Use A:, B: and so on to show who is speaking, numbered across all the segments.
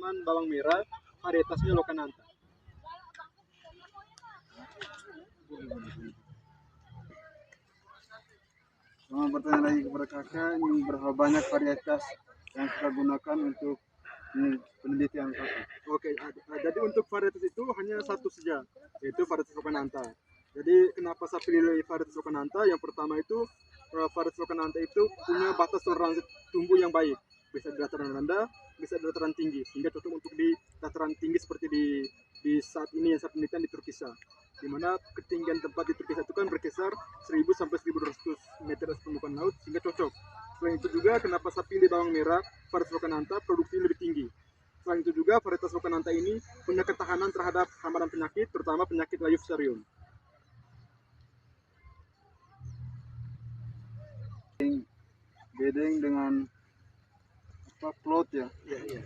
A: tanaman bawang merah varietasnya Lokanantha.
B: Mau bertanya lagi kepada kakak, ini berapa banyak varietas yang kita gunakan untuk penelitian kakak?
A: Oke, jadi untuk varietas itu hanya satu saja, yaitu varietas Lokanantha. Jadi kenapa saya pilih varietas Lokanantha? Yang pertama itu varietas Lokanantha itu punya batas toleransi tumbuh yang baik, bisa di dataran rendah, bisa di dataran tinggi, sehingga cocok untuk di dataran tinggi seperti di saat ini yang saya penelitian di Turkisa, di mana ketinggian tempat di Turkisa itu kan berkisar 1000 sampai 1200 meter atas permukaan laut, sehingga cocok. Selain itu juga kenapa saya pilih bawang merah varietas Lokanantha, produksinya lebih tinggi. Selain itu juga varietas Lokanantha ini punya ketahanan terhadap hama dan penyakit, terutama penyakit layu fusarium.
B: Bedeng dengan plot ya.
A: Iya.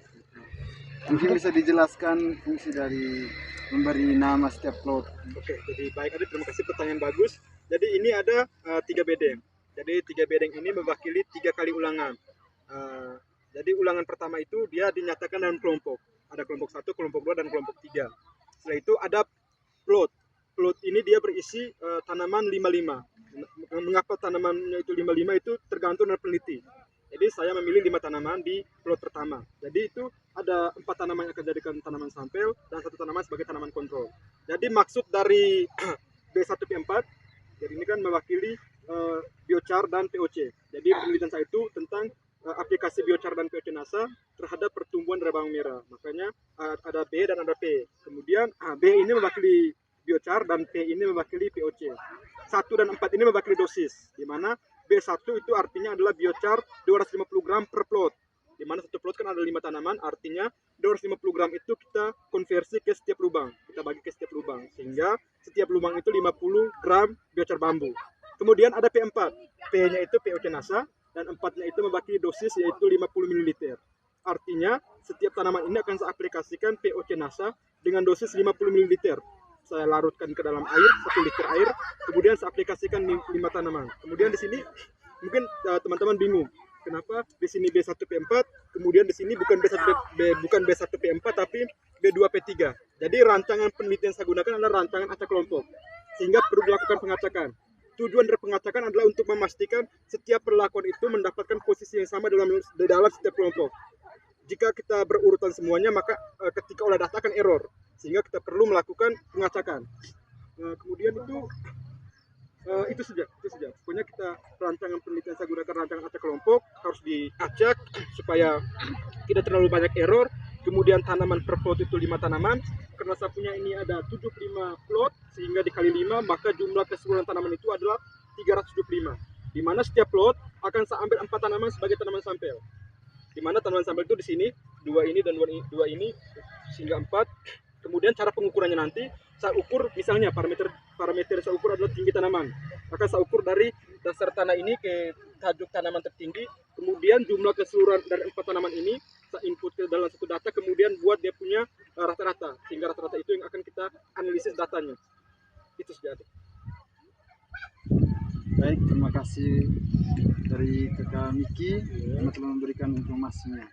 B: Mungkin bisa dijelaskan fungsi dari memberi nama setiap plot.
A: Oke, jadi baik, terima kasih, pertanyaan bagus. Jadi ini ada 3 bedeng. Jadi 3 bedeng ini mewakili 3 kali ulangan. Jadi ulangan pertama itu dia dinyatakan dalam kelompok. Ada kelompok 1, kelompok 2, dan kelompok 3. Setelah itu ada plot. Plot ini dia berisi tanaman 55. Mengapa tanamannya itu 55 itu tergantung dari peneliti. Jadi saya memilih 5 tanaman di plot pertama. Jadi itu ada 4 tanaman yang akan jadikan tanaman sampel dan 1 tanaman sebagai tanaman kontrol. Jadi maksud dari B1P4, jadi ini kan mewakili biochar dan POC. Jadi penelitian saya itu tentang aplikasi biochar dan POC NASA terhadap pertumbuhan dari bawang merah. Makanya ada B dan ada P. Kemudian B ini mewakili biochar dan P ini mewakili POC. 1 dan 4 ini mewakili dosis, di mana B1 itu artinya adalah biochar 250 gram per plot. Di mana satu plot kan ada 5 tanaman, artinya 250 gram itu kita konversi ke setiap lubang. Kita bagi ke setiap lubang, sehingga setiap lubang itu 50 gram biochar bambu. Kemudian ada P4. P-nya itu POC NASA, dan 4-nya itu mewakili dosis yaitu 50 ml. Artinya, setiap tanaman ini akan saya aplikasikan POC NASA dengan dosis 50 ml. Saya larutkan ke dalam air, 1 liter air, kemudian saya aplikasikan 5 tanaman. Kemudian di sini mungkin teman-teman bingung, kenapa di sini B1P4, kemudian di sini bukan B1P4 tapi B2P3. Jadi rancangan penelitian saya gunakan adalah rancangan acak kelompok, sehingga perlu dilakukan pengacakan. Tujuan dari pengacakan adalah untuk memastikan setiap perlakuan itu mendapatkan posisi yang sama dalam setiap kelompok. Jika kita berurutan semuanya, maka ketika olah data akan error, sehingga kita perlu melakukan pengacakan. Kemudian itu saja. Pokoknya kita rancangan penelitian saya gunakan rancangan acak kelompok, harus diacak supaya tidak terlalu banyak error. Kemudian tanaman per plot itu 5 tanaman. Karena saya punya ini ada 75 plot, sehingga dikali 5, maka jumlah keseluruhan tanaman itu adalah 375. Di mana setiap plot akan saya ambil 4 tanaman sebagai tanaman sampel. Di mana tanaman sampel itu di sini 2 ini dan 2 ini sehingga 4. Kemudian cara pengukurannya nanti saya ukur, misalnya parameter saya ukur adalah tinggi tanaman, maka saya ukur dari dasar tanah ini ke tajuk tanaman tertinggi. Kemudian jumlah keseluruhan dari 4 tanaman ini saya input ke dalam satu data, kemudian buat dia punya rata-rata, sehingga rata-rata itu yang akan kita analisis datanya. Itu saja.
B: Baik, terima kasih dari kakak Miki yang telah memberikan informasinya.